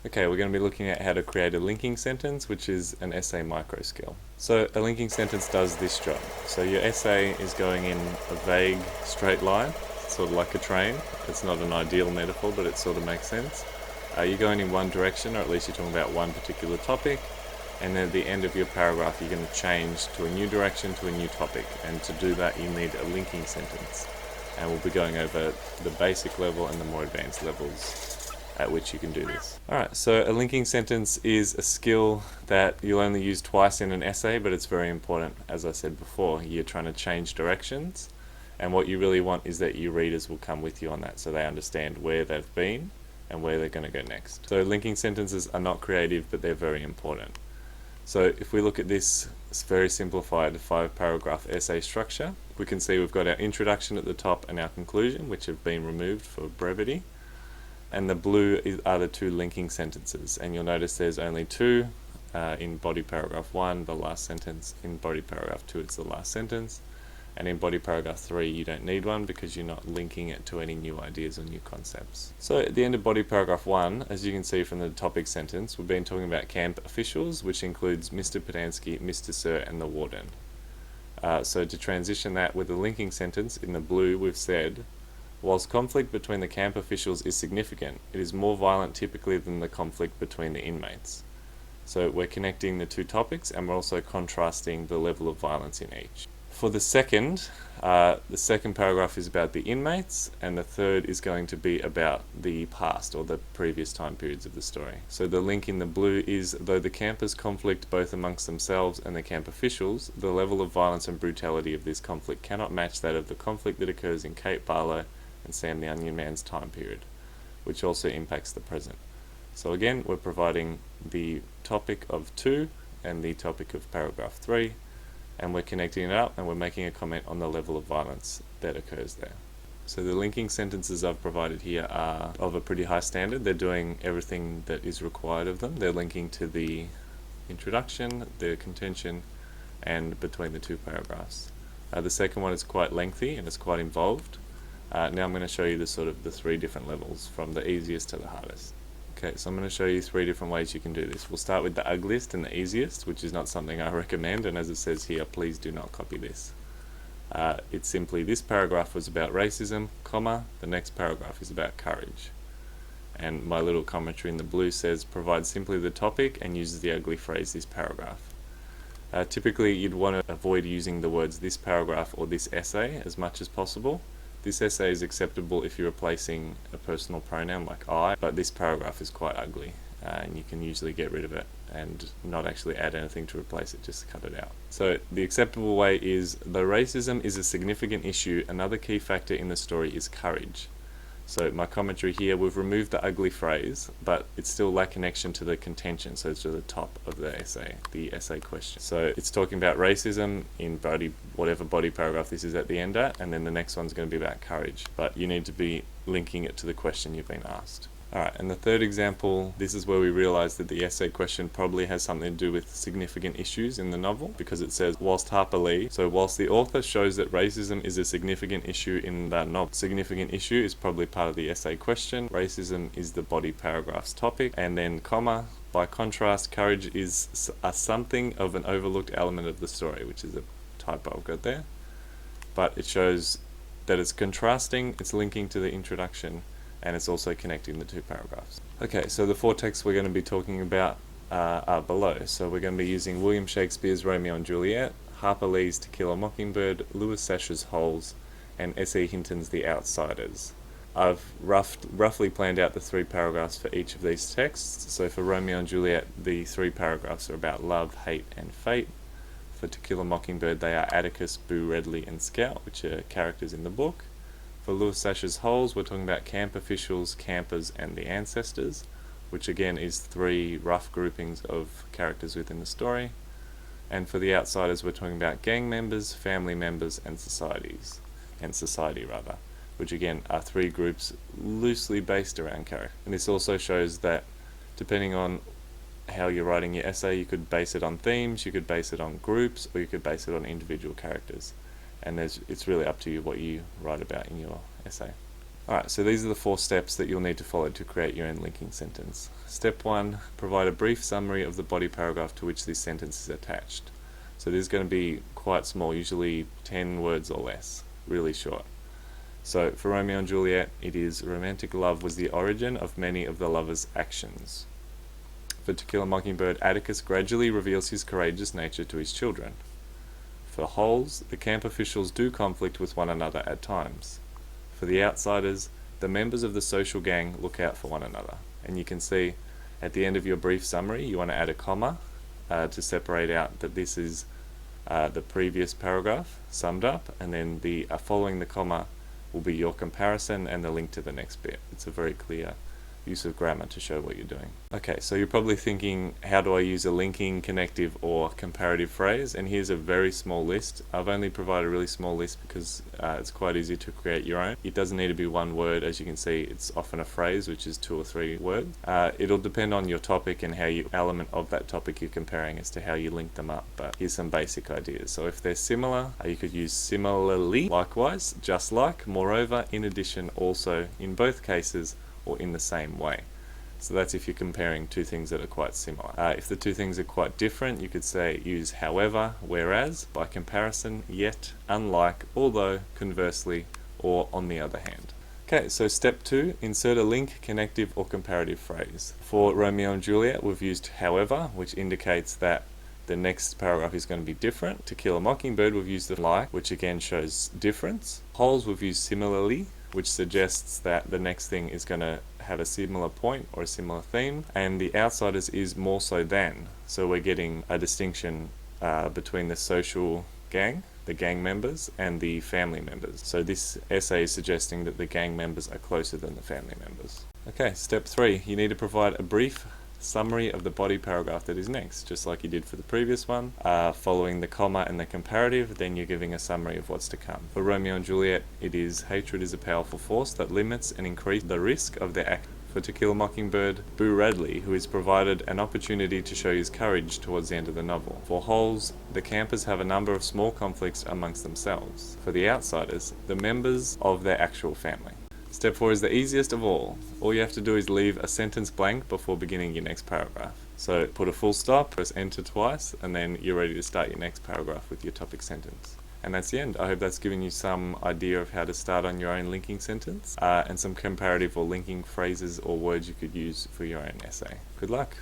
Okay, we're going to be looking at how to create a linking sentence, which is an essay micro skill. So a linking sentence does this job. So your essay is going in a vague straight line, sort of like a train. It's not an ideal metaphor, but it sort of makes sense. You're going in one direction, or at least you're talking about one particular topic, and then at the end of your paragraph you're going to change to a new direction, to a new topic, and to do that you need a linking sentence. And we'll be going over the basic level and the more advanced levels at which you can do this. Alright, so a linking sentence is a skill that you'll only use twice in an essay, but it's very important. As I said before, you're trying to change directions, and what you really want is that your readers will come with you on that, so they understand where they've been and where they're going to go next. So linking sentences are not creative, but they're very important. So if we look at this very simplified 5-paragraph essay structure, we can see we've got our introduction at the top and our conclusion, which have been removed for brevity. And the blue are the 2 linking sentences, and you'll notice there's only 2 in body paragraph 1, the last sentence. In body paragraph 2, it's the last sentence. And in body paragraph 3, you don't need one because you're not linking it to any new ideas or new concepts. So at the end of body paragraph 1, as you can see from the topic sentence, we've been talking about camp officials, which includes Mr. Podansky, Mr. Sir, and the warden. So to transition that with a linking sentence, in the blue we've said, whilst conflict between the camp officials is significant, it is more violent typically than the conflict between the inmates. So we're connecting the 2 topics, and we're also contrasting the level of violence in each. For the second paragraph is about the inmates, and the third is going to be about the past, or the previous time periods of the story. So the link in the blue is, though the campers conflict both amongst themselves and the camp officials, the level of violence and brutality of this conflict cannot match that of the conflict that occurs in Kate Barlow and Sam the Onion Man's time period, which also impacts the present. So again, we're providing the topic of 2 and the topic of paragraph 3, and we're connecting it up, and we're making a comment on the level of violence that occurs there. So the linking sentences I've provided here are of a pretty high standard. They're doing everything that is required of them. They're linking to the introduction, the contention, and between the 2 paragraphs. The second one is quite lengthy and it's quite involved. Now I'm going to show you the 3 different levels, from the easiest to the hardest. Okay, so I'm going to show you 3 different ways you can do this. We'll start with the ugliest and the easiest, which is not something I recommend, and as it says here, please do not copy this. It's simply, this paragraph was about racism, comma, the next paragraph is about courage. And my little commentary in the blue says, provide simply the topic and uses the ugly phrase, this paragraph. Typically you'd want to avoid using the words this paragraph or this essay as much as possible. This essay is acceptable if you're replacing a personal pronoun like I, but this paragraph is quite ugly, and you can usually get rid of it and not actually add anything to replace it, just cut it out. So the acceptable way is, though racism is a significant issue, another key factor in the story is courage. So my commentary here, we've removed the ugly phrase, but it's still lack connection to the contention, so it's to the top of the essay question. So it's talking about racism in whatever body paragraph this is at the end at, and then the next one's going to be about courage, but you need to be linking it to the question you've been asked. Alright, and the third example, this is where we realise that the essay question probably has something to do with significant issues in the novel, because it says, whilst the author shows that racism is a significant issue in that novel. Significant issue is probably part of the essay question, racism is the body paragraph's topic, and then comma, by contrast, courage is a something of an overlooked element of the story, which is a typo I've got there. But it shows that it's contrasting, it's linking to the introduction, and it's also connecting the 2 paragraphs. Okay, so the 4 texts we're going to be talking about are below. So we're going to be using William Shakespeare's Romeo and Juliet, Harper Lee's To Kill a Mockingbird, Lewis Sash's Holes, and S.E. Hinton's The Outsiders. I've roughly planned out the 3 paragraphs for each of these texts. So for Romeo and Juliet, the 3 paragraphs are about love, hate, and fate. For To Kill a Mockingbird, they are Atticus, Boo Redley, and Scout, which are characters in the book. For Lewis Sash's Holes, we're talking about camp officials, campers, and the ancestors, which again is 3 rough groupings of characters within the story. And for The Outsiders, we're talking about gang members, family members, and society, which again are 3 groups loosely based around character. And this also shows that depending on how you're writing your essay, you could base it on themes, you could base it on groups, or you could base it on individual characters. And it's really up to you what you write about in your essay. Alright, so these are the 4 steps that you'll need to follow to create your own linking sentence. Step 1, provide a brief summary of the body paragraph to which this sentence is attached. So this is going to be quite small, usually 10 words or less, really short. So for Romeo and Juliet, it is romantic love was the origin of many of the lovers' actions. For To Kill a Mockingbird, Atticus gradually reveals his courageous nature to his children. For Holes, the camp officials do conflict with one another at times. For The Outsiders, the members of the social gang look out for one another. And you can see at the end of your brief summary, you want to add a comma to separate out that this is the previous paragraph summed up, and then the following the comma will be your comparison and the link to the next bit. It's a very clear use of grammar to show what you're doing. Okay, so you're probably thinking, how do I use a linking, connective, or comparative phrase? And here's a very small list. I've only provided a really small list because it's quite easy to create your own. It doesn't need to be one word. As you can see, it's often a phrase, which is 2 or 3 words. It'll depend on your topic and how element of that topic you're comparing as to how you link them up, but here's some basic ideas. So if they're similar, you could use similarly, likewise, just like, moreover, in addition, also, in both cases, or in the same way. So that's if you're comparing 2 things that are quite similar. If the 2 things are quite different, you could say use however, whereas, by comparison, yet, unlike, although, conversely, or on the other hand. Okay, so step 2, insert a link, connective, or comparative phrase. For Romeo and Juliet, we've used however, which indicates that the next paragraph is going to be different. To Kill a Mockingbird, we've used the like, which again shows difference. Holes, we've used similarly, which suggests that the next thing is going to have a similar point or a similar theme. And The Outsiders is more so than. So we're getting a distinction between the social gang, the gang members, and the family members. So this essay is suggesting that the gang members are closer than the family members. Okay, step 3, you need to provide a brief summary of the body paragraph that is next, just like you did for the previous one. Following the comma and the comparative, then you're giving a summary of what's to come. For Romeo and Juliet, it is hatred is a powerful force that limits and increases the risk of their act. For To Kill a Mockingbird, Boo Radley, who is provided an opportunity to show his courage towards the end of the novel. For Holes, the campers have a number of small conflicts amongst themselves. For The Outsiders, the members of their actual family. Step 4 is the easiest of all. All you have to do is leave a sentence blank before beginning your next paragraph. So put a full stop, press enter twice, and then you're ready to start your next paragraph with your topic sentence. And that's the end. I hope that's given you some idea of how to start on your own linking sentence and some comparative or linking phrases or words you could use for your own essay. Good luck.